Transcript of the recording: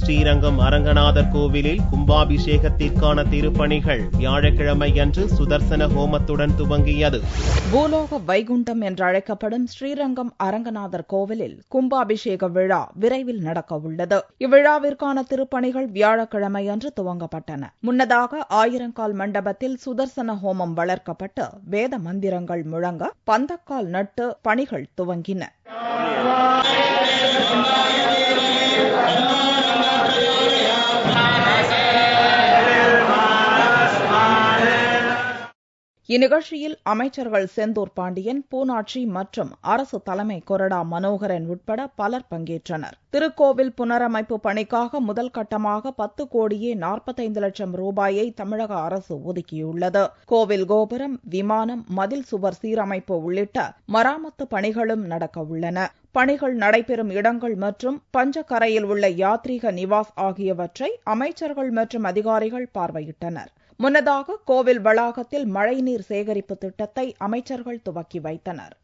ஸ்ரீரங்கம் அரங்கநாதர் கோவிலில் கும்பாபிஷேகத்திற்கான திருப்பணிகள் வியாழக்கிழமையன்று சுதர்சன ஹோமத்துடன் துவங்கியது. பூலோக வைகுண்டம் என்றழைக்கப்படும் ஸ்ரீரங்கம் அரங்கநாதர் கோவிலில் கும்பாபிஷேக விழா விரைவில் நடக்க உள்ளது. இவ்விழாவிற்கான திருப்பணிகள் வியாழக்கிழமையன்று துவங்கப்பட்டன. முன்னதாக ஆயிரங்கால் மண்டபத்தில் சுதர்சன ஹோமம் வளர்க்கப்பட்டு வேத மந்திரங்கள் முழங்க பந்தக்கால் நட்டு பணிகள் துவங்கின. இந்நிகழ்ச்சியில் அமைச்சர்கள் செந்தூர் பாண்டியன், பூனாட்சி மற்றும் அரசு தலைமை கொறடா மனோகரன் உட்பட பலர் பங்கேற்றனர். திருக்கோவில் புனரமைப்பு பணிக்காக முதல் கட்டமாக 10 கோடியே 45 லட்சம் ரூபாயை தமிழக அரசு ஒதுக்கியுள்ளது. கோவில் கோபுரம், விமானம், மதில் சுவர் சீரமைப்பு உள்ளிட்ட மராமத்து பணிகளும் நடக்க உள்ளன. பணிகள் நடைபெறும் இடங்கள் மற்றும் பஞ்சக்கரையில் உள்ள யாத்ரீக நிவாஸ் ஆகியவற்றை அமைச்சர்கள் மற்றும் அதிகாரிகள் பார்வையிட்டனர். முன்னதாக கோவில் வளாகத்தில் மழைநீர் சேகரிப்பு திட்டத்தை அமைச்சர்கள் துவக்கி வைத்தனர்.